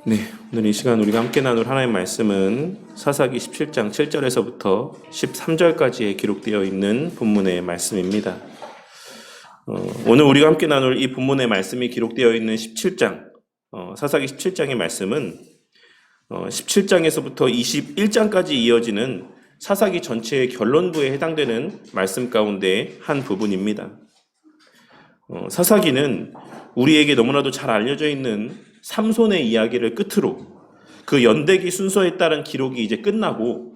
네, 오늘 이 시간 우리가 함께 나눌 하나님의 말씀은 사사기 17장 7절에서부터 13절까지에 기록되어 있는 본문의 말씀입니다. 오늘 우리가 함께 나눌 이 본문의 말씀이 기록되어 있는 17장, 사사기 17장의 말씀은 17장에서부터 21장까지 이어지는 사사기 전체의 결론부에 해당되는 말씀 가운데 한 부분입니다. 사사기는 우리에게 너무나도 잘 알려져 있는 삼손의 이야기를 끝으로 그 연대기 순서에 따른 기록이 이제 끝나고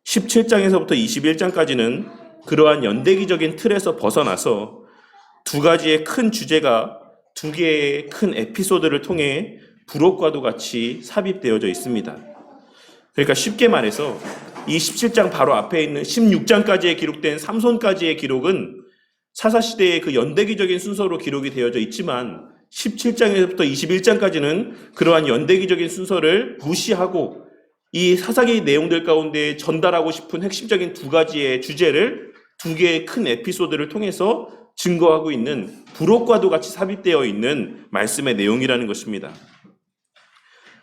17장에서부터 21장까지는 그러한 연대기적인 틀에서 벗어나서 두 가지의 큰 주제가 두 개의 큰 에피소드를 통해 부록과도 같이 삽입되어져 있습니다. 그러니까 쉽게 말해서 이 17장 바로 앞에 있는 16장까지에 기록된 삼손까지의 기록은 사사시대의 그 연대기적인 순서로 기록이 되어져 있지만 17장에서부터 21장까지는 그러한 연대기적인 순서를 무시하고 이 사사기 내용들 가운데 전달하고 싶은 핵심적인 두 가지의 주제를 두 개의 큰 에피소드를 통해서 증거하고 있는 부록과도 같이 삽입되어 있는 말씀의 내용이라는 것입니다.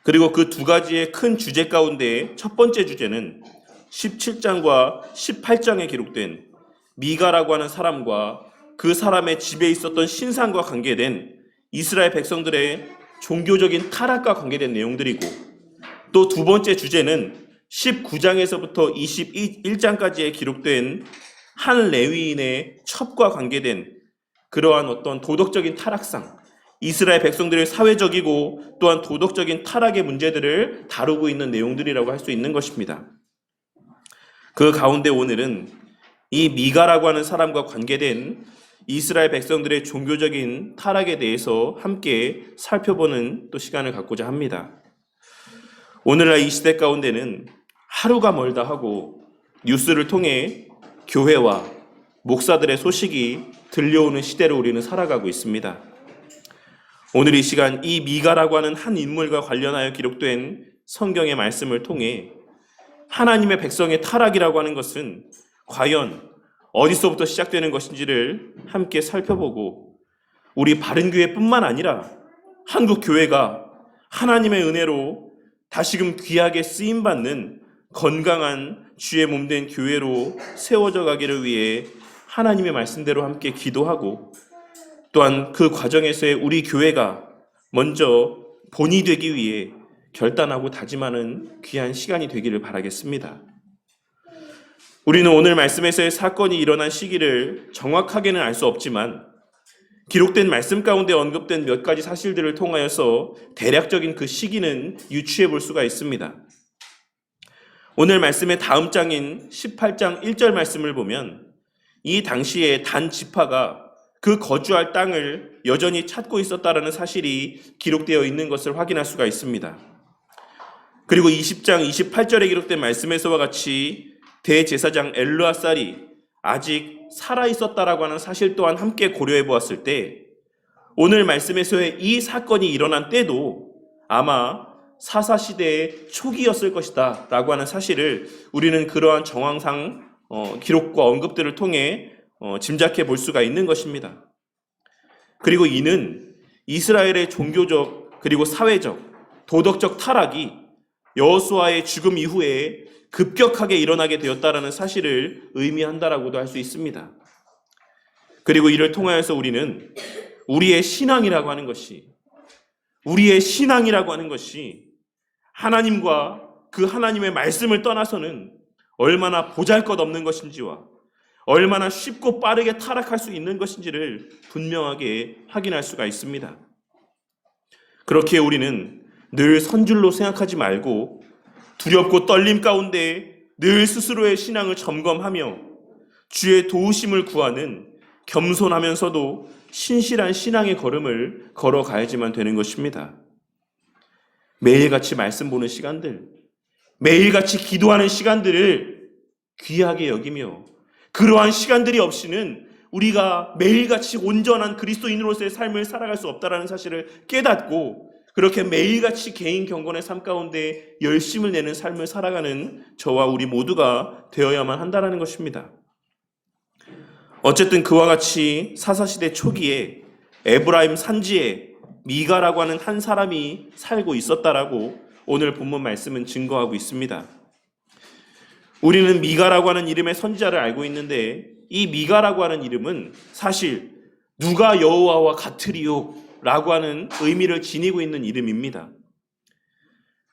그리고 그 두 가지의 큰 주제 가운데 첫 번째 주제는 17장과 18장에 기록된 미가라고 하는 사람과 그 사람의 집에 있었던 신상과 관계된 이스라엘 백성들의 종교적인 타락과 관계된 내용들이고, 또 두 번째 주제는 19장에서부터 21장까지에 기록된 한 레위인의 첩과 관계된 그러한 어떤 도덕적인 타락상, 이스라엘 백성들의 사회적이고 또한 도덕적인 타락의 문제들을 다루고 있는 내용들이라고 할 수 있는 것입니다. 그 가운데 오늘은 이 미가라고 하는 사람과 관계된 이스라엘 백성들의 종교적인 타락에 대해서 함께 살펴보는 또 시간을 갖고자 합니다. 오늘날 이 시대 가운데는 하루가 멀다 하고 뉴스를 통해 교회와 목사들의 소식이 들려오는 시대로 우리는 살아가고 있습니다. 오늘 이 시간 이 미가라고 하는 한 인물과 관련하여 기록된 성경의 말씀을 통해 하나님의 백성의 타락이라고 하는 것은 과연 어디서부터 시작되는 것인지를 함께 살펴보고, 우리 바른교회뿐만 아니라 한국교회가 하나님의 은혜로 다시금 귀하게 쓰임받는 건강한 주의 몸된 교회로 세워져 가기를 위해 하나님의 말씀대로 함께 기도하고, 또한 그 과정에서의 우리 교회가 먼저 본이 되기 위해 결단하고 다짐하는 귀한 시간이 되기를 바라겠습니다. 우리는 오늘 말씀에서의 사건이 일어난 시기를 정확하게는 알 수 없지만 기록된 말씀 가운데 언급된 몇 가지 사실들을 통하여서 대략적인 그 시기는 유추해 볼 수가 있습니다. 오늘 말씀의 다음 장인 18장 1절 말씀을 보면 이 당시에 단 지파가 그 거주할 땅을 여전히 찾고 있었다라는 사실이 기록되어 있는 것을 확인할 수가 있습니다. 그리고 20장 28절에 기록된 말씀에서와 같이 대제사장 엘르아살이 아직 살아있었다라고 하는 사실 또한 함께 고려해 보았을 때 오늘 말씀에서의 이 사건이 일어난 때도 아마 사사시대의 초기였을 것이다 라고 하는 사실을 우리는 그러한 정황상 기록과 언급들을 통해 짐작해 볼 수가 있는 것입니다. 그리고 이는 이스라엘의 종교적 그리고 사회적 도덕적 타락이 여호수아의 죽음 이후에 급격하게 일어나게 되었다라는 사실을 의미한다라고도 할 수 있습니다. 그리고 이를 통하여서 우리는 우리의 신앙이라고 하는 것이 하나님과 그 하나님의 말씀을 떠나서는 얼마나 보잘것없는 것인지와 얼마나 쉽고 빠르게 타락할 수 있는 것인지를 분명하게 확인할 수가 있습니다. 그렇기에 우리는 늘 선줄로 생각하지 말고 두렵고 떨림 가운데 늘 스스로의 신앙을 점검하며 주의 도우심을 구하는 겸손하면서도 신실한 신앙의 걸음을 걸어가야지만 되는 것입니다. 매일같이 말씀 보는 시간들, 매일같이 기도하는 시간들을 귀하게 여기며 그러한 시간들이 없이는 우리가 매일같이 온전한 그리스도인으로서의 삶을 살아갈 수 없다는 사실을 깨닫고 그렇게 매일같이 개인 경건의 삶 가운데 열심을 내는 삶을 살아가는 저와 우리 모두가 되어야만 한다는 것입니다. 어쨌든 그와 같이 사사시대 초기에 에브라임 산지에 미가라고 하는 한 사람이 살고 있었다라고 오늘 본문 말씀은 증거하고 있습니다. 우리는 미가라고 하는 이름의 선지자를 알고 있는데 이 미가라고 하는 이름은 사실 누가 여호와와 같으리요 라고 하는 의미를 지니고 있는 이름입니다.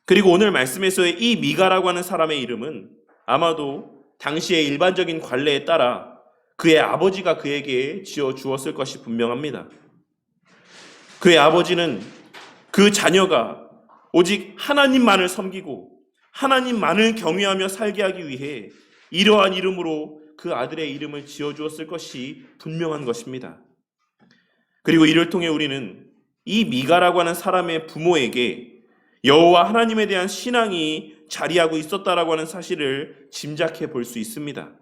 그리고 오늘 말씀에서의 이 미가라고 하는 사람의 이름은 아마도 당시의 일반적인 관례에 따라 그의 아버지가 그에게 지어 주었을 것이 분명합니다. 그의 아버지는 그 자녀가 오직 하나님만을 섬기고 하나님만을 경외하며 살게 하기 위해 이러한 이름으로 그 아들의 이름을 지어주었을 것이 분명한 것입니다. 그리고 이를 통해 우리는 이 미가라고 하는 사람의 부모에게 여호와 하나님에 대한 신앙이 자리하고 있었다라고 하는 사실을 짐작해 볼 수 있습니다.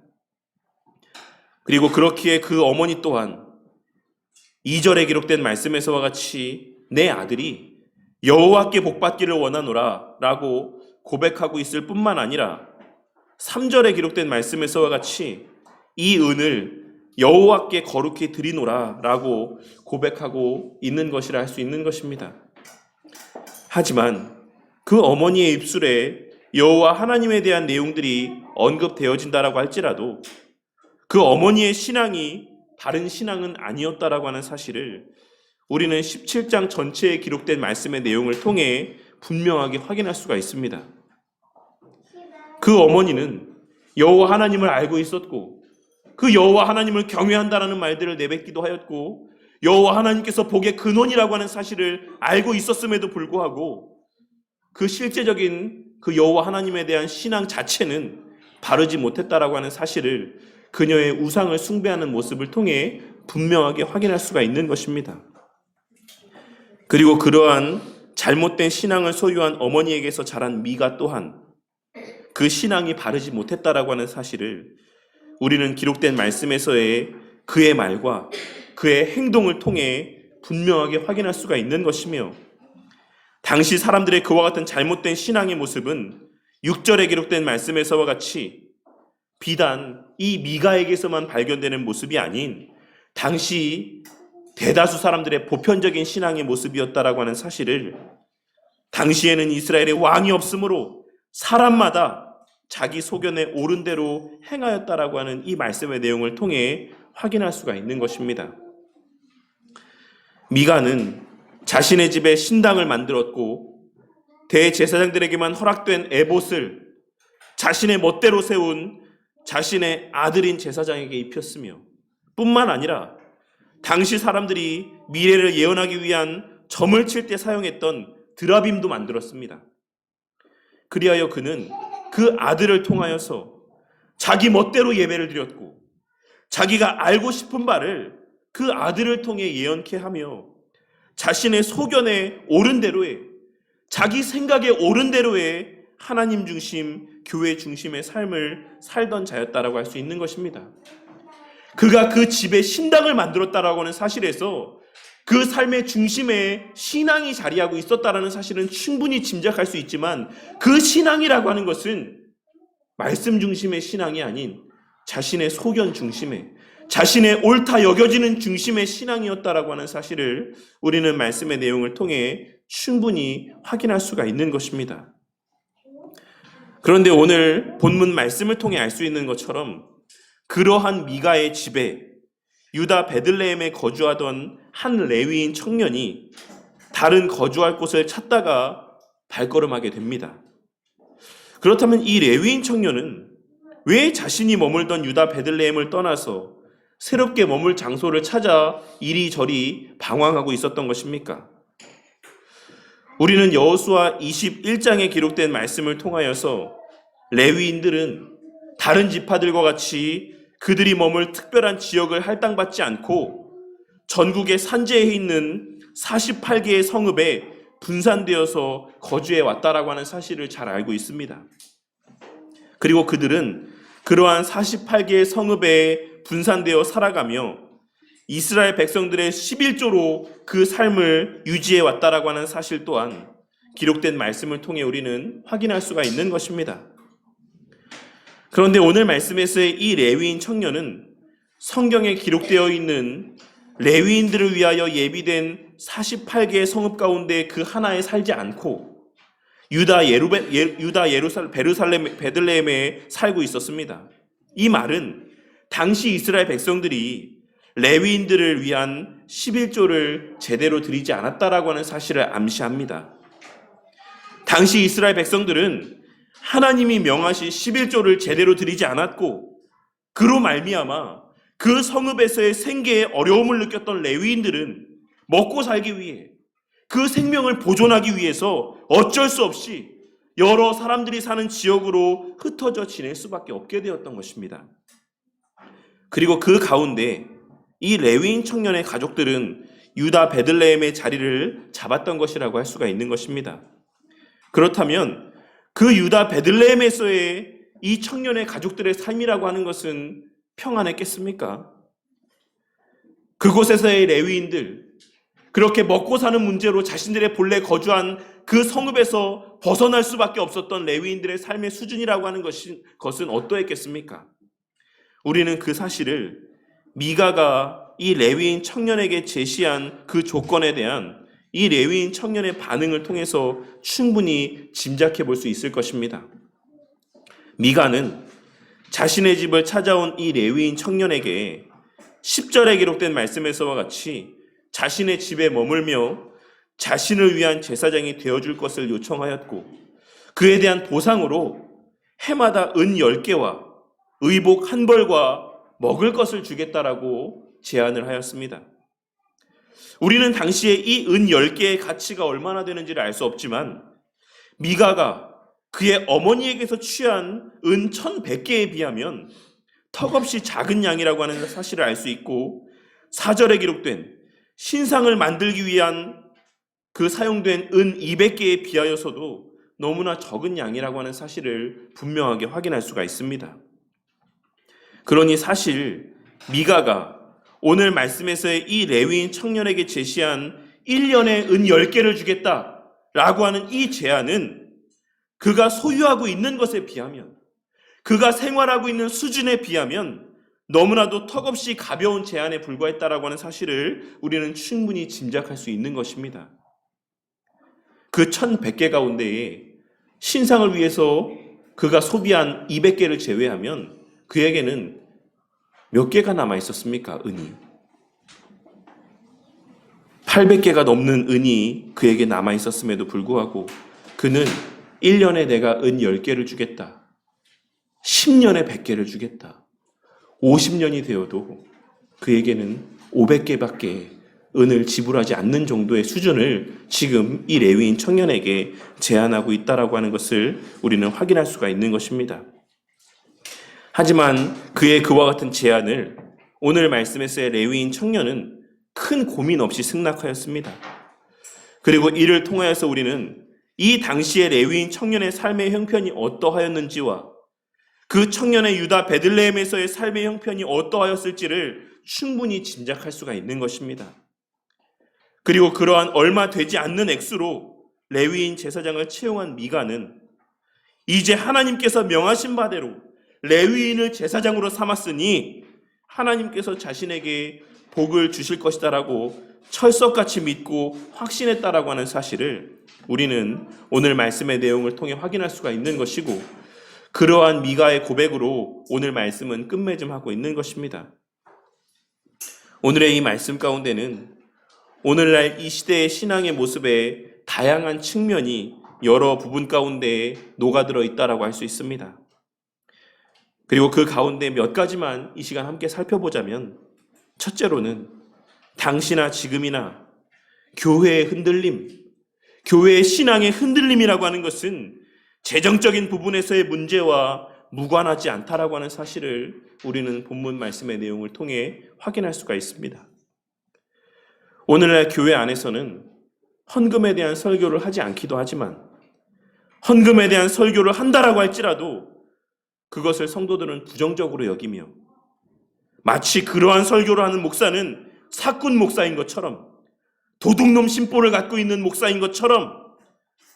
그리고 그렇기에 그 어머니 또한 2절에 기록된 말씀에서와 같이 내 아들이 여호와께 복받기를 원하노라 라고 고백하고 있을 뿐만 아니라 3절에 기록된 말씀에서와 같이 이 은을 여호와께 거룩히 드리노라 라고 고백하고 있는 것이라 할 수 있는 것입니다. 하지만 그 어머니의 입술에 여호와 하나님에 대한 내용들이 언급되어진다라고 할지라도 그 어머니의 신앙이 바른 신앙은 아니었다라고 하는 사실을 우리는 17장 전체에 기록된 말씀의 내용을 통해 분명하게 확인할 수가 있습니다. 그 어머니는 여호와 하나님을 알고 있었고 그 여호와 하나님을 경외한다라는 말들을 내뱉기도 하였고 여호와 하나님께서 복의 근원이라고 하는 사실을 알고 있었음에도 불구하고 그 실제적인 그 여호와 하나님에 대한 신앙 자체는 바르지 못했다라고 하는 사실을 그녀의 우상을 숭배하는 모습을 통해 분명하게 확인할 수가 있는 것입니다. 그리고 그러한 잘못된 신앙을 소유한 어머니에게서 자란 미가 또한 그 신앙이 바르지 못했다라고 하는 사실을 우리는 기록된 말씀에서의 그의 말과 그의 행동을 통해 분명하게 확인할 수가 있는 것이며 당시 사람들의 그와 같은 잘못된 신앙의 모습은 6절에 기록된 말씀에서와 같이 비단 이 미가에게서만 발견되는 모습이 아닌 당시 대다수 사람들의 보편적인 신앙의 모습이었다라고 하는 사실을 당시에는 이스라엘의 왕이 없으므로 사람마다 자기 소견에 옳은 대로 행하였다라고 하는 이 말씀의 내용을 통해 확인할 수가 있는 것입니다. 미가는 자신의 집에 신당을 만들었고 대제사장들에게만 허락된 에봇을 자신의 멋대로 세운 자신의 아들인 제사장에게 입혔으며 뿐만 아니라 당시 사람들이 미래를 예언하기 위한 점을 칠 때 사용했던 드라빔도 만들었습니다. 그리하여 그는 그 아들을 통하여서 자기 멋대로 예배를 드렸고 자기가 알고 싶은 바를 그 아들을 통해 예언케 하며 자신의 소견에 옳은 대로의 자기 생각에 옳은 대로의 하나님 중심, 교회 중심의 삶을 살던 자였다라고 할 수 있는 것입니다. 그가 그 집에 신당을 만들었다라고 하는 사실에서 그 삶의 중심에 신앙이 자리하고 있었다라는 사실은 충분히 짐작할 수 있지만 그 신앙이라고 하는 것은 말씀 중심의 신앙이 아닌 자신의 소견 중심의 자신의 옳다 여겨지는 중심의 신앙이었다라고 하는 사실을 우리는 말씀의 내용을 통해 충분히 확인할 수가 있는 것입니다. 그런데 오늘 본문 말씀을 통해 알 수 있는 것처럼 그러한 미가의 집에 유다 베들레헴에 거주하던 한 레위인 청년이 다른 거주할 곳을 찾다가 발걸음하게 됩니다. 그렇다면 이 레위인 청년은 왜 자신이 머물던 유다 베들레헴을 떠나서 새롭게 머물 장소를 찾아 이리저리 방황하고 있었던 것입니까? 우리는 여호수아 21장에 기록된 말씀을 통하여서 레위인들은 다른 지파들과 같이 그들이 머물 특별한 지역을 할당받지 않고 전국의 산지에 있는 48개의 성읍에 분산되어서 거주해 왔다라고 하는 사실을 잘 알고 있습니다. 그리고 그들은 그러한 48개의 성읍에 분산되어 살아가며 이스라엘 백성들의 11조로 그 삶을 유지해 왔다라고 하는 사실 또한 기록된 말씀을 통해 우리는 확인할 수가 있는 것입니다. 그런데 오늘 말씀에서의 이 레위인 청년은 성경에 기록되어 있는 레위인들을 위하여 예비된 48개의 성읍 가운데 그 하나에 살지 않고 베들레헴에 살고 있었습니다. 이 말은 당시 이스라엘 백성들이 레위인들을 위한 11조를 제대로 드리지 않았다라고 하는 사실을 암시합니다. 당시 이스라엘 백성들은 하나님이 명하신 11조를 제대로 드리지 않았고 그로 말미암아 그 성읍에서의 생계에 어려움을 느꼈던 레위인들은 먹고 살기 위해 그 생명을 보존하기 위해서 어쩔 수 없이 여러 사람들이 사는 지역으로 흩어져 지낼 수밖에 없게 되었던 것입니다. 그리고 그 가운데 이 레위인 청년의 가족들은 유다 베들레헴의 자리를 잡았던 것이라고 할 수가 있는 것입니다. 그렇다면 그 유다 베들레헴에서의 이 청년의 가족들의 삶이라고 하는 것은 평안했겠습니까? 그곳에서의 레위인들, 그렇게 먹고 사는 문제로 자신들의 본래 거주한 그 성읍에서 벗어날 수밖에 없었던 레위인들의 삶의 수준이라고 하는 것은 어떠했겠습니까? 우리는 그 사실을 미가가 이 레위인 청년에게 제시한 그 조건에 대한 이 레위인 청년의 반응을 통해서 충분히 짐작해 볼 수 있을 것입니다. 미가는 자신의 집을 찾아온 이 레위인 청년에게 10절에 기록된 말씀에서와 같이 자신의 집에 머물며 자신을 위한 제사장이 되어줄 것을 요청하였고 그에 대한 보상으로 해마다 은 10개와 의복 1벌과 먹을 것을 주겠다라고 제안을 하였습니다. 우리는 당시에 이 은 10개의 가치가 얼마나 되는지를 알 수 없지만 미가가 그의 어머니에게서 취한 은 1100개에 비하면 턱없이 작은 양이라고 하는 사실을 알 수 있고 4절에 기록된 신상을 만들기 위한 그 사용된 은 200개에 비하여서도 너무나 적은 양이라고 하는 사실을 분명하게 확인할 수가 있습니다. 그러니 사실 미가가 오늘 말씀에서의 이 레위인 청년에게 제시한 1년에 은 10개를 주겠다라고 하는 이 제안은 그가 소유하고 있는 것에 비하면 그가 생활하고 있는 수준에 비하면 너무나도 턱없이 가벼운 제안에 불과했다라고 하는 사실을 우리는 충분히 짐작할 수 있는 것입니다. 그 1100개 가운데에 신상을 위해서 그가 소비한 200개를 제외하면 그에게는 몇 개가 남아 있었습니까? 은이. 800개가 넘는 은이 그에게 남아 있었음에도 불구하고 그는 1년에 내가 은 10개를 주겠다. 10년에 100개를 주겠다. 50년이 되어도 그에게는 500개밖에 은을 지불하지 않는 정도의 수준을 지금 이 레위인 청년에게 제안하고 있다라고 하는 것을 우리는 확인할 수가 있는 것입니다. 하지만 그의 그와 같은 제안을 오늘 말씀에서의 레위인 청년은 큰 고민 없이 승낙하였습니다. 그리고 이를 통하여서 우리는 이 당시의 레위인 청년의 삶의 형편이 어떠하였는지와 그 청년의 유다 베들레헴에서의 삶의 형편이 어떠하였을지를 충분히 짐작할 수가 있는 것입니다. 그리고 그러한 얼마 되지 않는 액수로 레위인 제사장을 채용한 미가는 이제 하나님께서 명하신 바대로 레위인을 제사장으로 삼았으니 하나님께서 자신에게 복을 주실 것이다라고 철석같이 믿고 확신했다라고 하는 사실을 우리는 오늘 말씀의 내용을 통해 확인할 수가 있는 것이고 그러한 미가의 고백으로 오늘 말씀은 끝맺음하고 있는 것입니다. 오늘의 이 말씀 가운데는 오늘날 이 시대의 신앙의 모습에 다양한 측면이 여러 부분 가운데 녹아들어 있다라고 할 수 있습니다. 그리고 그 가운데 몇 가지만 이 시간 함께 살펴보자면 첫째로는 당시나 지금이나 교회의 흔들림, 교회의 신앙의 흔들림이라고 하는 것은 재정적인 부분에서의 문제와 무관하지 않다라고 하는 사실을 우리는 본문 말씀의 내용을 통해 확인할 수가 있습니다. 오늘날 교회 안에서는 헌금에 대한 설교를 하지 않기도 하지만 헌금에 대한 설교를 한다라고 할지라도 그것을 성도들은 부정적으로 여기며 마치 그러한 설교를 하는 목사는 사꾼 목사인 것처럼 도둑놈 심보를 갖고 있는 목사인 것처럼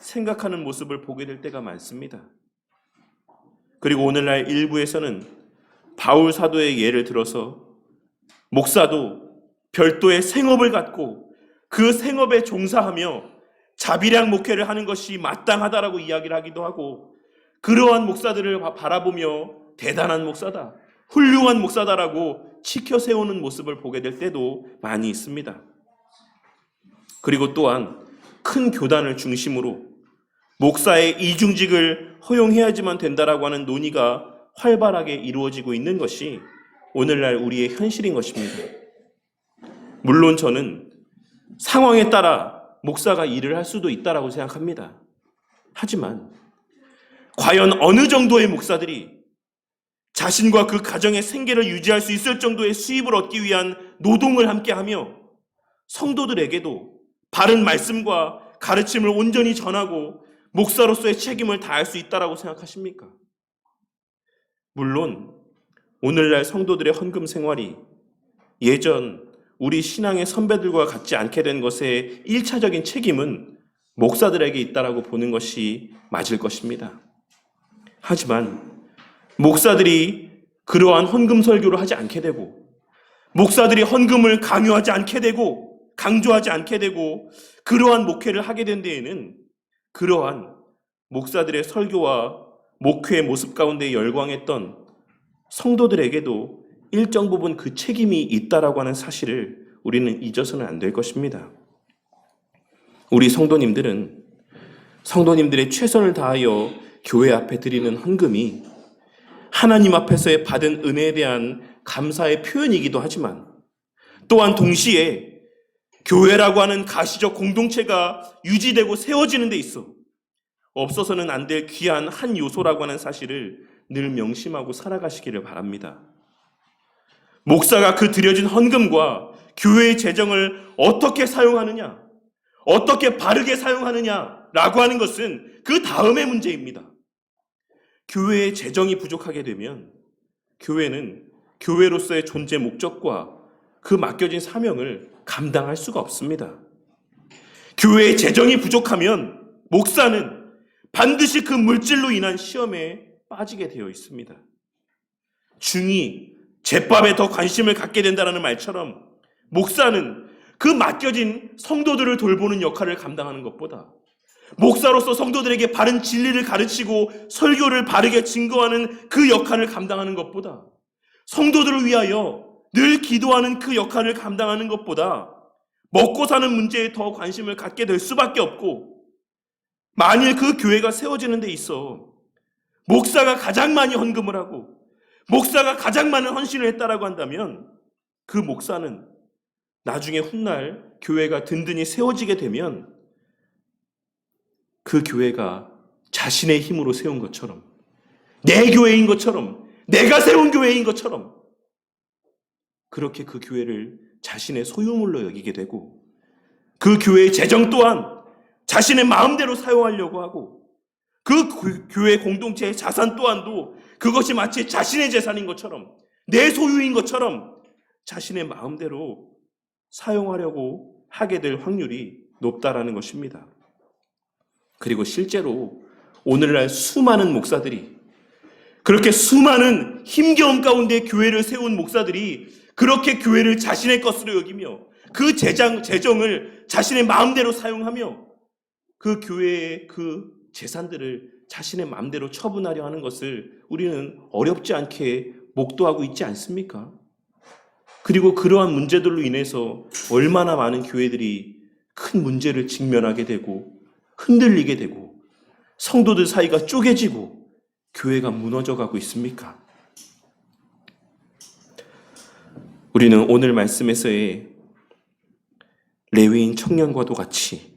생각하는 모습을 보게 될 때가 많습니다. 그리고 오늘날 일부에서는 바울 사도의 예를 들어서 목사도 별도의 생업을 갖고 그 생업에 종사하며 자비량 목회를 하는 것이 마땅하다라고 이야기를 하기도 하고, 그러한 목사들을 바라보며 대단한 목사다, 훌륭한 목사다라고 치켜 세우는 모습을 보게 될 때도 많이 있습니다. 그리고 또한 큰 교단을 중심으로 목사의 이중직을 허용해야지만 된다라고 하는 논의가 활발하게 이루어지고 있는 것이 오늘날 우리의 현실인 것입니다. 물론 저는 상황에 따라 목사가 일을 할 수도 있다라고 생각합니다. 하지만 과연 어느 정도의 목사들이 자신과 그 가정의 생계를 유지할 수 있을 정도의 수입을 얻기 위한 노동을 함께하며 성도들에게도 바른 말씀과 가르침을 온전히 전하고 목사로서의 책임을 다할 수 있다라고 생각하십니까? 물론 오늘날 성도들의 헌금 생활이 예전 우리 신앙의 선배들과 같지 않게 된 것의 1차적인 책임은 목사들에게 있다라고 보는 것이 맞을 것입니다. 하지만 목사들이 그러한 헌금 설교를 하지 않게 되고, 목사들이 헌금을 강요하지 않게 되고 강조하지 않게 되고 그러한 목회를 하게 된 데에는 그러한 목사들의 설교와 목회의 모습 가운데 열광했던 성도들에게도 일정 부분 그 책임이 있다라고 하는 사실을 우리는 잊어서는 안 될 것입니다. 우리 성도님들은 성도님들의 최선을 다하여 교회 앞에 드리는 헌금이 하나님 앞에서의 받은 은혜에 대한 감사의 표현이기도 하지만, 또한 동시에 교회라고 하는 가시적 공동체가 유지되고 세워지는 데 있어 없어서는 안 될 귀한 한 요소라고 하는 사실을 늘 명심하고 살아가시기를 바랍니다. 목사가 그 드려진 헌금과 교회의 재정을 어떻게 사용하느냐, 어떻게 바르게 사용하느냐라고 하는 것은 그 다음의 문제입니다. 교회의 재정이 부족하게 되면 교회는 교회로서의 존재 목적과 그 맡겨진 사명을 감당할 수가 없습니다. 교회의 재정이 부족하면 목사는 반드시 그 물질로 인한 시험에 빠지게 되어 있습니다. 중이 제밥에 더 관심을 갖게 된다는 말처럼 목사는 그 맡겨진 성도들을 돌보는 역할을 감당하는 것보다, 목사로서 성도들에게 바른 진리를 가르치고 설교를 바르게 증거하는 그 역할을 감당하는 것보다, 성도들을 위하여 늘 기도하는 그 역할을 감당하는 것보다 먹고 사는 문제에 더 관심을 갖게 될 수밖에 없고, 만일 그 교회가 세워지는 데 있어 목사가 가장 많이 헌금을 하고 목사가 가장 많은 헌신을 했다라고 한다면, 그 목사는 나중에 훗날 교회가 든든히 세워지게 되면 그 교회가 자신의 힘으로 세운 것처럼, 내 교회인 것처럼, 내가 세운 교회인 것처럼 그렇게 그 교회를 자신의 소유물로 여기게 되고, 그 교회의 재정 또한 자신의 마음대로 사용하려고 하고, 그 교회 공동체의 자산 또한도 그것이 마치 자신의 재산인 것처럼, 내 소유인 것처럼 자신의 마음대로 사용하려고 하게 될 확률이 높다라는 것입니다. 그리고 실제로 오늘날 수많은 목사들이, 그렇게 수많은 힘겨움 가운데 교회를 세운 목사들이 그렇게 교회를 자신의 것으로 여기며 그 재정을 자신의 마음대로 사용하며 그 교회의 그 재산들을 자신의 마음대로 처분하려 하는 것을 우리는 어렵지 않게 목도하고 있지 않습니까? 그리고 그러한 문제들로 인해서 얼마나 많은 교회들이 큰 문제를 직면하게 되고 흔들리게 되고 성도들 사이가 쪼개지고 교회가 무너져 가고 있습니까? 우리는 오늘 말씀에서의 레위인 청년과도 같이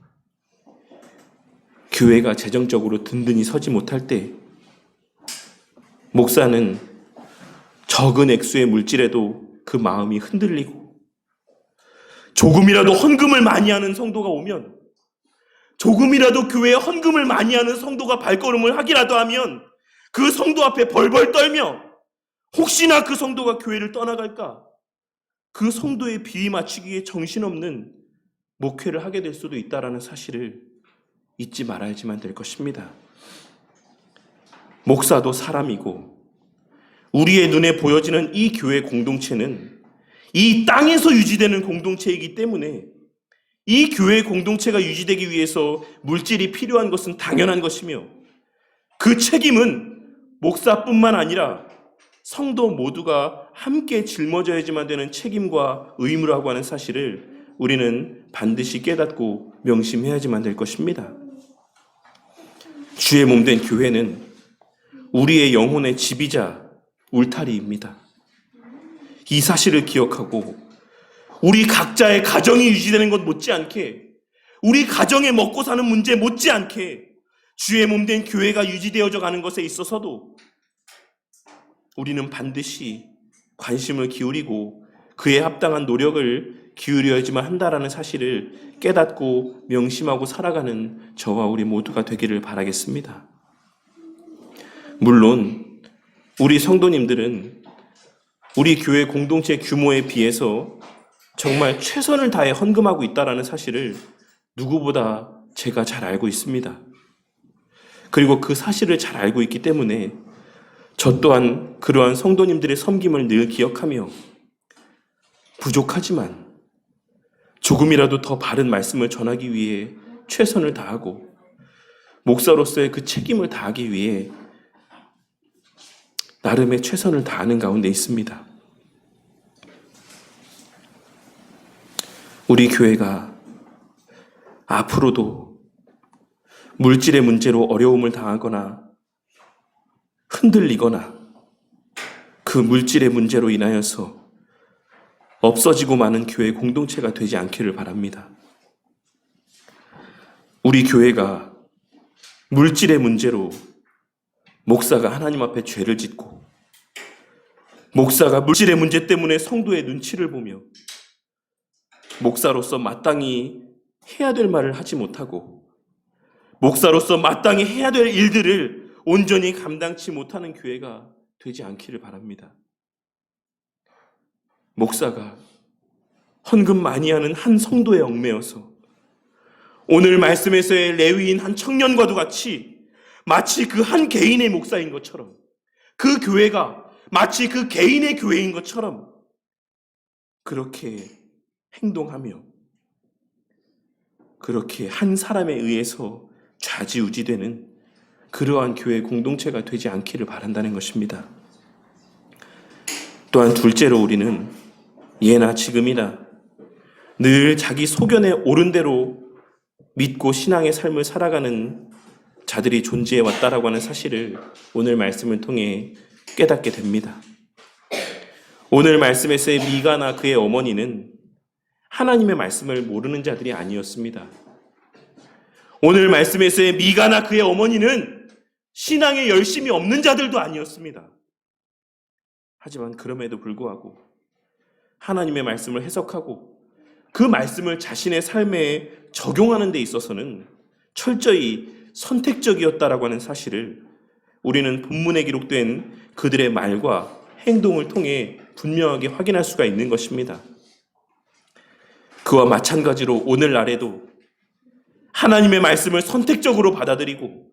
교회가 재정적으로 든든히 서지 못할 때 목사는 적은 액수의 물질에도 그 마음이 흔들리고, 조금이라도 헌금을 많이 하는 성도가 오면, 조금이라도 교회에 헌금을 많이 하는 성도가 발걸음을 하기라도 하면 그 성도 앞에 벌벌 떨며 혹시나 그 성도가 교회를 떠나갈까, 그 성도의 비위 맞추기에 정신없는 목회를 하게 될 수도 있다는 사실을 잊지 말아야지만 될 것입니다. 목사도 사람이고 우리의 눈에 보여지는 이 교회 공동체는 이 땅에서 유지되는 공동체이기 때문에 이 교회 공동체가 유지되기 위해서 물질이 필요한 것은 당연한 것이며 그 책임은 목사뿐만 아니라 성도 모두가 함께 짊어져야지만 되는 책임과 의무라고 하는 사실을 우리는 반드시 깨닫고 명심해야지만 될 것입니다. 주의 몸된 교회는 우리의 영혼의 집이자 울타리입니다. 이 사실을 기억하고 우리 각자의 가정이 유지되는 것 못지않게, 우리 가정의 먹고 사는 문제 못지않게 주의 몸된 교회가 유지되어져 가는 것에 있어서도 우리는 반드시 관심을 기울이고 그에 합당한 노력을 기울여야지만 한다라는 사실을 깨닫고 명심하고 살아가는 저와 우리 모두가 되기를 바라겠습니다. 물론 우리 성도님들은 우리 교회 공동체 규모에 비해서 정말 최선을 다해 헌금하고 있다는 사실을 누구보다 제가 잘 알고 있습니다. 그리고 그 사실을 잘 알고 있기 때문에 저 또한 그러한 성도님들의 섬김을 늘 기억하며 부족하지만 조금이라도 더 바른 말씀을 전하기 위해 최선을 다하고 목사로서의 그 책임을 다하기 위해 나름의 최선을 다하는 가운데 있습니다. 우리 교회가 앞으로도 물질의 문제로 어려움을 당하거나 흔들리거나 그 물질의 문제로 인하여서 없어지고 마는 교회 공동체가 되지 않기를 바랍니다. 우리 교회가 물질의 문제로 목사가 하나님 앞에 죄를 짓고 목사가 물질의 문제 때문에 성도의 눈치를 보며 목사로서 마땅히 해야 될 말을 하지 못하고 목사로서 마땅히 해야 될 일들을 온전히 감당치 못하는 교회가 되지 않기를 바랍니다. 목사가 헌금 많이 하는 한 성도에 얽매여서 오늘 말씀에서의 레위인 한 청년과도 같이 마치 그 한 개인의 목사인 것처럼 그 교회가 마치 그 개인의 교회인 것처럼 그렇게 행동하며 그렇게 한 사람에 의해서 좌지우지되는 그러한 교회 공동체가 되지 않기를 바란다는 것입니다. 또한 둘째로 우리는 예나 지금이나 늘 자기 소견에 옳은 대로 믿고 신앙의 삶을 살아가는 자들이 존재해 왔다라고 하는 사실을 오늘 말씀을 통해 깨닫게 됩니다. 오늘 말씀에서의 미가나 그의 어머니는 하나님의 말씀을 모르는 자들이 아니었습니다. 오늘 말씀에서의 미가나 그의 어머니는 신앙에 열심이 없는 자들도 아니었습니다. 하지만 그럼에도 불구하고 하나님의 말씀을 해석하고 그 말씀을 자신의 삶에 적용하는 데 있어서는 철저히 선택적이었다라고 하는 사실을 우리는 본문에 기록된 그들의 말과 행동을 통해 분명하게 확인할 수가 있는 것입니다. 그와 마찬가지로 오늘날에도 하나님의 말씀을 선택적으로 받아들이고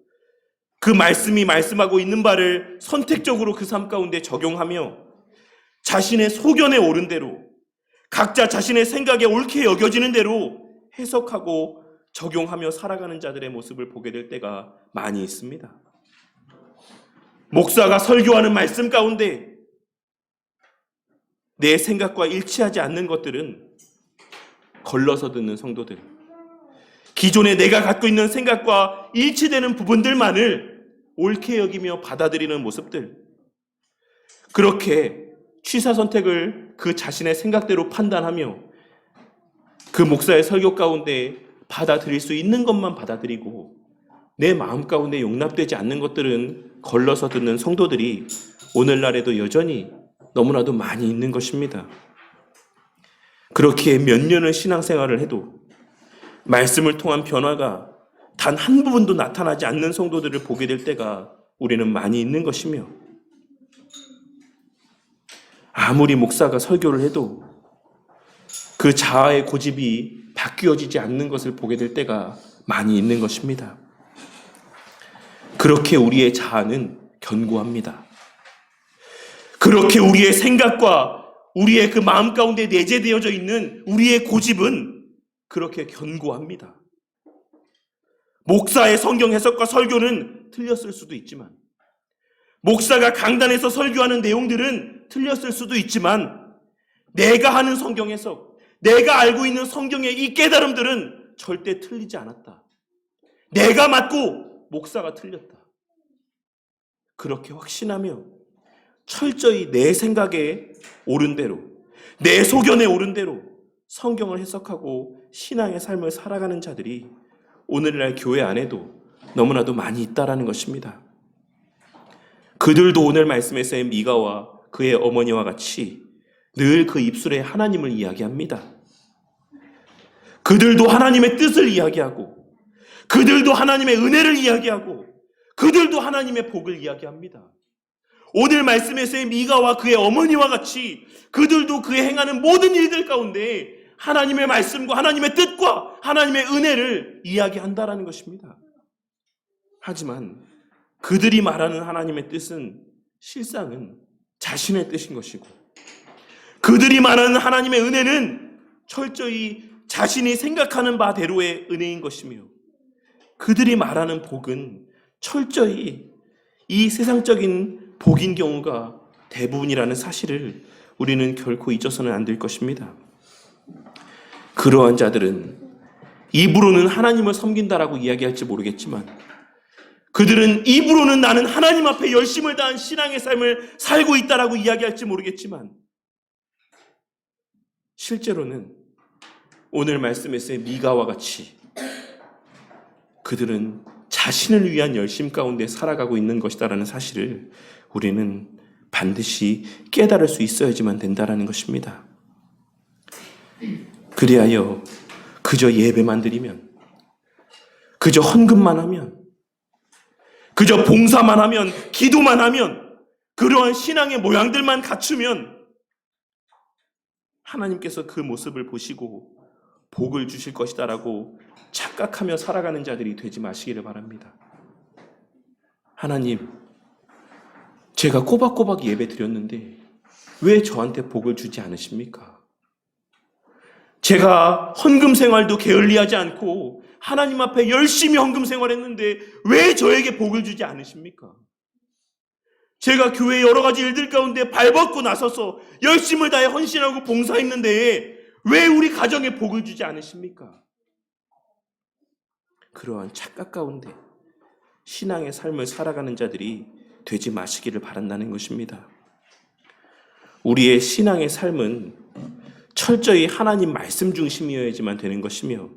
그 말씀이 말씀하고 있는 바를 선택적으로 그 삶 가운데 적용하며 자신의 소견에 옳은 대로 각자 자신의 생각에 옳게 여겨지는 대로 해석하고 적용하며 살아가는 자들의 모습을 보게 될 때가 많이 있습니다. 목사가 설교하는 말씀 가운데 내 생각과 일치하지 않는 것들은 걸러서 듣는 성도들, 기존에 내가 갖고 있는 생각과 일치되는 부분들만을 옳게 여기며 받아들이는 모습들, 그렇게 취사 선택을 그 자신의 생각대로 판단하며 그 목사의 설교 가운데 받아들일 수 있는 것만 받아들이고 내 마음 가운데 용납되지 않는 것들은 걸러서 듣는 성도들이 오늘날에도 여전히 너무나도 많이 있는 것입니다. 그렇게 몇 년을 신앙생활을 해도 말씀을 통한 변화가 단 한 부분도 나타나지 않는 성도들을 보게 될 때가 우리는 많이 있는 것이며 아무리 목사가 설교를 해도 그 자아의 고집이 바뀌어지지 않는 것을 보게 될 때가 많이 있는 것입니다. 그렇게 우리의 자아는 견고합니다. 그렇게 우리의 생각과 우리의 그 마음 가운데 내재되어져 있는 우리의 고집은 그렇게 견고합니다. 목사의 성경 해석과 설교는 틀렸을 수도 있지만, 목사가 강단에서 설교하는 내용들은 틀렸을 수도 있지만, 내가 하는 성경 해석, 내가 알고 있는 성경의 이 깨달음들은 절대 틀리지 않았다. 내가 맞고 목사가 틀렸다. 그렇게 확신하며 철저히 내 생각에 옳은 대로, 내 소견에 옳은 대로 성경을 해석하고 신앙의 삶을 살아가는 자들이 오늘날 교회 안에도 너무나도 많이 있다라는 것입니다. 그들도 오늘 말씀에서의 미가와 그의 어머니와 같이 늘 그 입술에 하나님을 이야기합니다. 그들도 하나님의 뜻을 이야기하고, 그들도 하나님의 은혜를 이야기하고, 그들도 하나님의 복을 이야기합니다. 오늘 말씀에서의 미가와 그의 어머니와 같이 그들도 그의 행하는 모든 일들 가운데 하나님의 말씀과 하나님의 뜻과 하나님의 은혜를 이야기한다라는 것입니다. 하지만 그들이 말하는 하나님의 뜻은 실상은 자신의 뜻인 것이고, 그들이 말하는 하나님의 은혜는 철저히 자신이 생각하는 바대로의 은혜인 것이며, 그들이 말하는 복은 철저히 이 세상적인 복인 경우가 대부분이라는 사실을 우리는 결코 잊어서는 안 될 것입니다. 그러한 자들은 입으로는 하나님을 섬긴다라고 이야기할지 모르겠지만, 그들은 입으로는 나는 하나님 앞에 열심을 다한 신앙의 삶을 살고 있다라고 이야기할지 모르겠지만, 실제로는 오늘 말씀에서의 미가와 같이 그들은 자신을 위한 열심 가운데 살아가고 있는 것이다라는 사실을 우리는 반드시 깨달을 수 있어야지만 된다라는 것입니다. 그리하여 그저 예배만 드리면, 그저 헌금만 하면, 그저 봉사만 하면, 기도만 하면, 그러한 신앙의 모양들만 갖추면 하나님께서 그 모습을 보시고 복을 주실 것이다라고 착각하며 살아가는 자들이 되지 마시기를 바랍니다. 하나님, 제가 꼬박꼬박 예배 드렸는데 왜 저한테 복을 주지 않으십니까? 제가 헌금 생활도 게을리하지 않고 하나님 앞에 열심히 헌금 생활했는데 왜 저에게 복을 주지 않으십니까? 제가 교회 여러 가지 일들 가운데 발벗고 나서서 열심을 다해 헌신하고 봉사했는데 왜 우리 가정에 복을 주지 않으십니까? 그러한 착각 가운데 신앙의 삶을 살아가는 자들이 되지 마시기를 바란다는 것입니다. 우리의 신앙의 삶은 철저히 하나님 말씀 중심이어야지만 되는 것이며,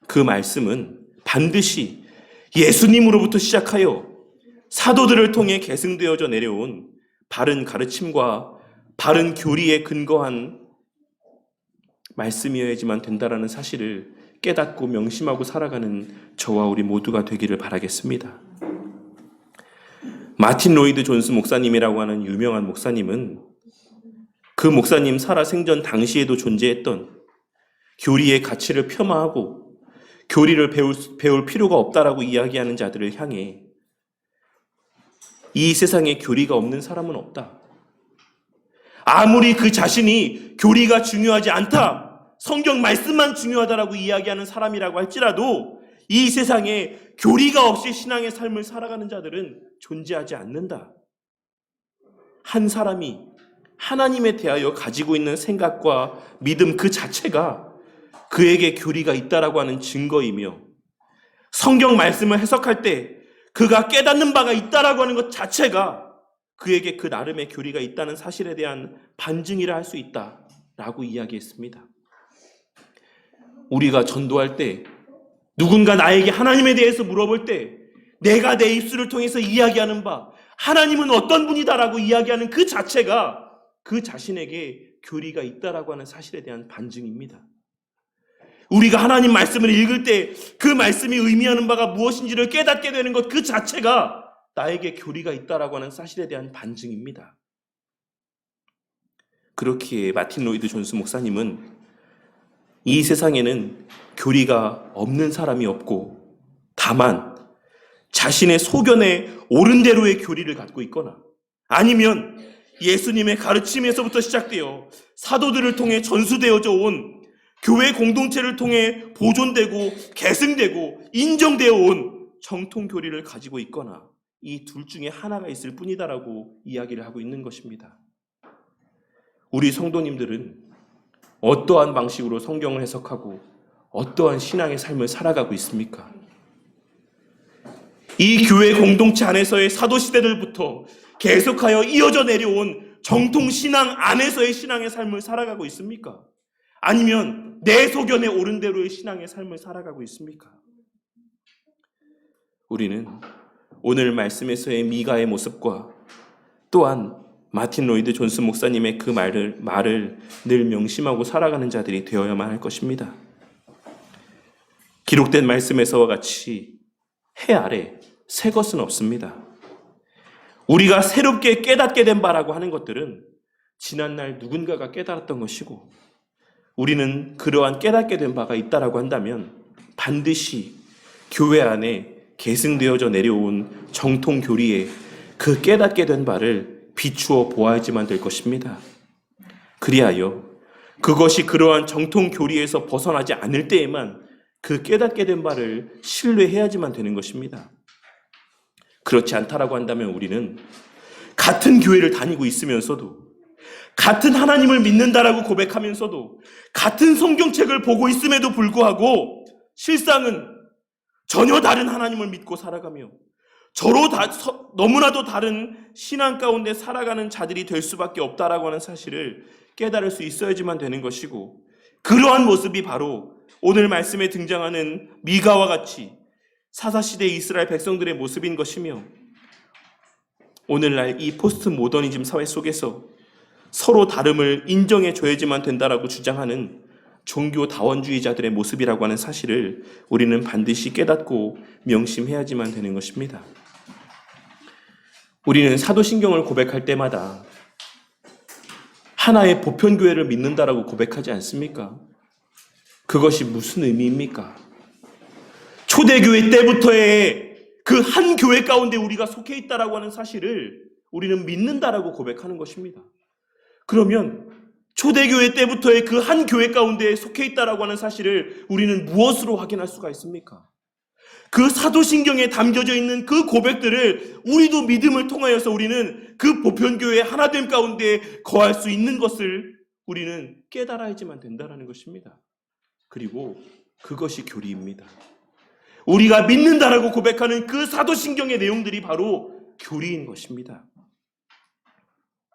그 말씀은 반드시 예수님으로부터 시작하여 사도들을 통해 계승되어져 내려온 바른 가르침과 바른 교리에 근거한 말씀이어야지만 된다라는 사실을 깨닫고 명심하고 살아가는 저와 우리 모두가 되기를 바라겠습니다. 마틴 로이드 존스 목사님이라고 하는 유명한 목사님은 그 목사님 살아 생전 당시에도 존재했던 교리의 가치를 폄하하고 교리를 배울 필요가 없다라고 이야기하는 자들을 향해 이 세상에 교리가 없는 사람은 없다. 아무리 그 자신이 교리가 중요하지 않다, 성경 말씀만 중요하다라고 이야기하는 사람이라고 할지라도 이 세상에 교리가 없이 신앙의 삶을 살아가는 자들은 존재하지 않는다. 한 사람이 하나님에 대하여 가지고 있는 생각과 믿음 그 자체가 그에게 교리가 있다라고 하는 증거이며, 성경 말씀을 해석할 때 그가 깨닫는 바가 있다라고 하는 것 자체가 그에게 그 나름의 교리가 있다는 사실에 대한 반증이라 할 수 있다라고 이야기했습니다. 우리가 전도할 때 누군가 나에게 하나님에 대해서 물어볼 때 내가 내 입술을 통해서 이야기하는 바, 하나님은 어떤 분이다라고 이야기하는 그 자체가 그 자신에게 교리가 있다라고 하는 사실에 대한 반증입니다. 우리가 하나님 말씀을 읽을 때 그 말씀이 의미하는 바가 무엇인지를 깨닫게 되는 것 그 자체가 나에게 교리가 있다라고 하는 사실에 대한 반증입니다. 그렇기에 마틴 로이드 존스 목사님은 이 세상에는 교리가 없는 사람이 없고, 다만 자신의 소견에 옳은 대로의 교리를 갖고 있거나 아니면 예수님의 가르침에서부터 시작되어 사도들을 통해 전수되어져 온 교회 공동체를 통해 보존되고 계승되고 인정되어 온 정통 교리를 가지고 있거나 이 둘 중에 하나가 있을 뿐이다라고 이야기를 하고 있는 것입니다. 우리 성도님들은 어떠한 방식으로 성경을 해석하고 어떠한 신앙의 삶을 살아가고 있습니까? 이 교회 공동체 안에서의 사도시대들부터 계속하여 이어져 내려온 정통신앙 안에서의 신앙의 삶을 살아가고 있습니까? 아니면 내 소견에 옳은 대로의 신앙의 삶을 살아가고 있습니까? 우리는 오늘 말씀에서의 미가의 모습과 또한 마틴 로이드 존스 목사님의 그 말을 늘 명심하고 살아가는 자들이 되어야만 할 것입니다. 기록된 말씀에서와 같이 해 아래 새 것은 없습니다. 우리가 새롭게 깨닫게 된 바라고 하는 것들은 지난날 누군가가 깨달았던 것이고 우리는 그러한 깨닫게 된 바가 있다라고 한다면 반드시 교회 안에 계승되어져 내려온 정통 교리에 그 깨닫게 된 바를 비추어 보아야지만 될 것입니다. 그리하여 그것이 그러한 정통 교리에서 벗어나지 않을 때에만 그 깨닫게 된 바를 신뢰해야지만 되는 것입니다. 그렇지 않다라고 한다면 우리는 같은 교회를 다니고 있으면서도 같은 하나님을 믿는다라고 고백하면서도 같은 성경책을 보고 있음에도 불구하고 실상은 전혀 다른 하나님을 믿고 살아가며 너무나도 다른 신앙 가운데 살아가는 자들이 될 수밖에 없다라고 하는 사실을 깨달을 수 있어야지만 되는 것이고 그러한 모습이 바로 오늘 말씀에 등장하는 미가와 같이 사사시대 이스라엘 백성들의 모습인 것이며 오늘날 이 포스트 모더니즘 사회 속에서 서로 다름을 인정해 줘야지만 된다라고 주장하는 종교 다원주의자들의 모습이라고 하는 사실을 우리는 반드시 깨닫고 명심해야지만 되는 것입니다. 우리는 사도신경을 고백할 때마다 하나의 보편교회를 믿는다라고 고백하지 않습니까? 그것이 무슨 의미입니까? 초대교회 때부터의 그 한 교회 가운데 우리가 속해 있다라고 하는 사실을 우리는 믿는다라고 고백하는 것입니다. 그러면 초대교회 때부터의 그 한 교회 가운데 속해 있다라고 하는 사실을 우리는 무엇으로 확인할 수가 있습니까? 그 사도신경에 담겨져 있는 그 고백들을 우리도 믿음을 통하여서 우리는 그 보편교회의 하나됨 가운데 거할 수 있는 것을 우리는 깨달아야지만 된다는 것입니다. 그리고 그것이 교리입니다. 우리가 믿는다라고 고백하는 그 사도신경의 내용들이 바로 교리인 것입니다.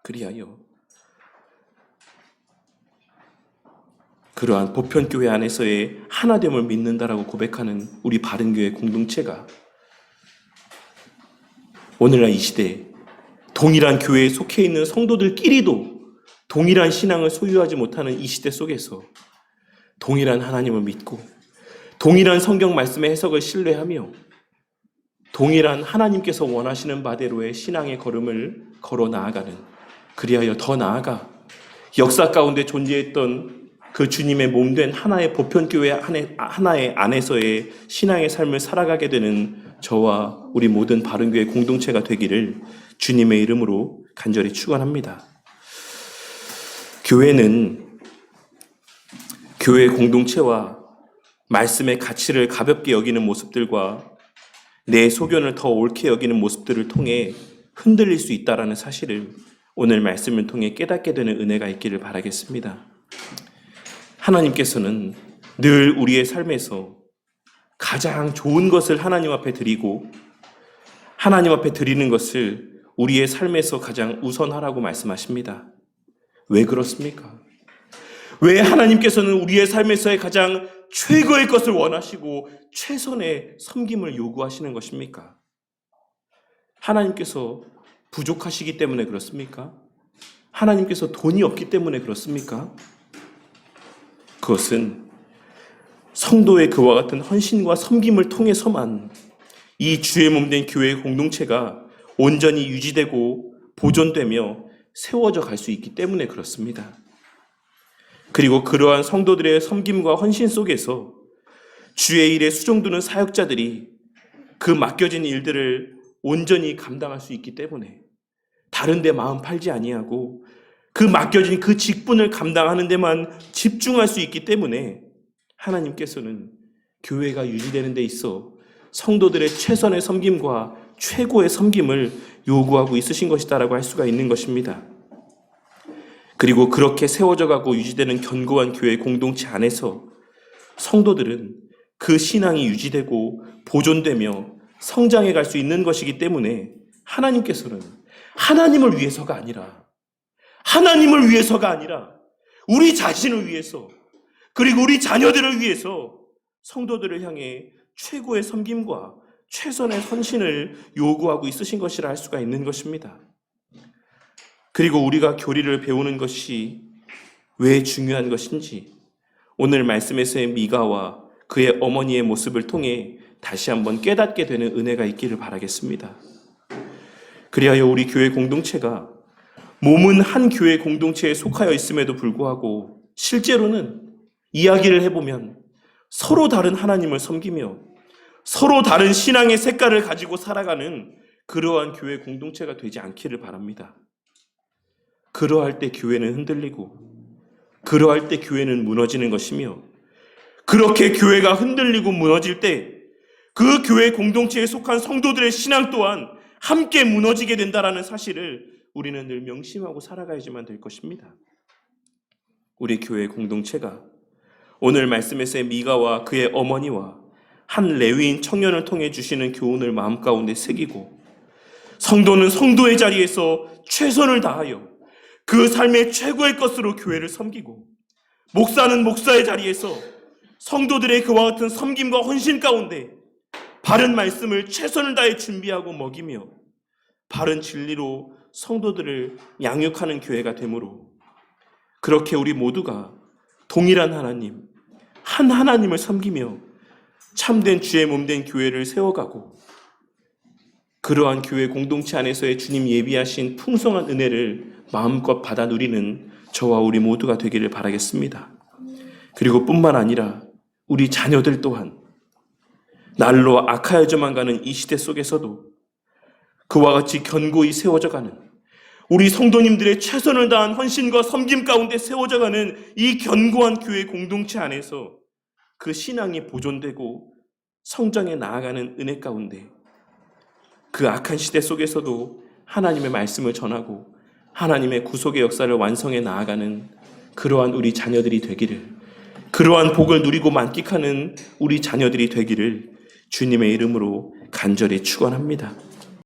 그리하여 그러한 보편교회 안에서의 하나됨을 믿는다라고 고백하는 우리 바른교회 공동체가 오늘날 이 시대에 동일한 교회에 속해 있는 성도들끼리도 동일한 신앙을 소유하지 못하는 이 시대 속에서 동일한 하나님을 믿고 동일한 성경 말씀의 해석을 신뢰하며 동일한 하나님께서 원하시는 바대로의 신앙의 걸음을 걸어 나아가는, 그리하여 더 나아가 역사 가운데 존재했던 그 주님의 몸된 하나의 보편교회 하나의 안에서의 신앙의 삶을 살아가게 되는 저와 우리 모든 바른교회 공동체가 되기를 주님의 이름으로 간절히 축원합니다. 교회는 교회 공동체와 말씀의 가치를 가볍게 여기는 모습들과 내 소견을 더 옳게 여기는 모습들을 통해 흔들릴 수 있다는 사실을 오늘 말씀을 통해 깨닫게 되는 은혜가 있기를 바라겠습니다. 하나님께서는 늘 우리의 삶에서 가장 좋은 것을 하나님 앞에 드리고 하나님 앞에 드리는 것을 우리의 삶에서 가장 우선하라고 말씀하십니다. 왜 그렇습니까? 왜 하나님께서는 우리의 삶에서의 가장 최고의 것을 원하시고 최선의 섬김을 요구하시는 것입니까? 하나님께서 부족하시기 때문에 그렇습니까? 하나님께서 돈이 없기 때문에 그렇습니까? 그것은 성도의 그와 같은 헌신과 섬김을 통해서만 이 주의 몸된 교회 공동체가 온전히 유지되고 보존되며 세워져 갈 수 있기 때문에 그렇습니다. 그리고 그러한 성도들의 섬김과 헌신 속에서 주의 일에 수종두는 사역자들이 그 맡겨진 일들을 온전히 감당할 수 있기 때문에 다른 데 마음 팔지 아니하고 그 맡겨진 그 직분을 감당하는 데만 집중할 수 있기 때문에 하나님께서는 교회가 유지되는 데 있어 성도들의 최선의 섬김과 최고의 섬김을 요구하고 있으신 것이다라고 할 수가 있는 것입니다. 그리고 그렇게 세워져 가고 유지되는 견고한 교회 공동체 안에서 성도들은 그 신앙이 유지되고 보존되며 성장해 갈 수 있는 것이기 때문에 하나님께서는 하나님을 위해서가 아니라 우리 자신을 위해서 그리고 우리 자녀들을 위해서 성도들을 향해 최고의 섬김과 최선의 헌신을 요구하고 있으신 것이라 할 수가 있는 것입니다. 그리고 우리가 교리를 배우는 것이 왜 중요한 것인지 오늘 말씀에서의 미가와 그의 어머니의 모습을 통해 다시 한번 깨닫게 되는 은혜가 있기를 바라겠습니다. 그리하여 우리 교회 공동체가 몸은 한 교회 공동체에 속하여 있음에도 불구하고 실제로는 이야기를 해보면 서로 다른 하나님을 섬기며 서로 다른 신앙의 색깔을 가지고 살아가는 그러한 교회 공동체가 되지 않기를 바랍니다. 그러할 때 교회는 흔들리고 그러할 때 교회는 무너지는 것이며 그렇게 교회가 흔들리고 무너질 때 그 교회 공동체에 속한 성도들의 신앙 또한 함께 무너지게 된다는 사실을 우리는 늘 명심하고 살아가야지만 될 것입니다. 우리 교회 공동체가 오늘 말씀에서의 미가와 그의 어머니와 한 레위인 청년을 통해 주시는 교훈을 마음 가운데 새기고 성도는 성도의 자리에서 최선을 다하여 그 삶의 최고의 것으로 교회를 섬기고 목사는 목사의 자리에서 성도들의 그와 같은 섬김과 헌신 가운데 바른 말씀을 최선을 다해 준비하고 먹이며 바른 진리로 성도들을 양육하는 교회가 되므로 그렇게 우리 모두가 동일한 하나님, 한 하나님을 섬기며 참된 주의 몸된 교회를 세워가고 그러한 교회 공동체 안에서의 주님 예비하신 풍성한 은혜를 마음껏 받아 누리는 저와 우리 모두가 되기를 바라겠습니다. 그리고 뿐만 아니라 우리 자녀들 또한 날로 악하여져만 가는 이 시대 속에서도 그와 같이 견고히 세워져가는 우리 성도님들의 최선을 다한 헌신과 섬김 가운데 세워져가는 이 견고한 교회 공동체 안에서 그 신앙이 보존되고 성장해 나아가는 은혜 가운데 그 악한 시대 속에서도 하나님의 말씀을 전하고 하나님의 구속의 역사를 완성해 나아가는 그러한 우리 자녀들이 되기를, 그러한 복을 누리고 만끽하는 우리 자녀들이 되기를 주님의 이름으로 간절히 축원합니다.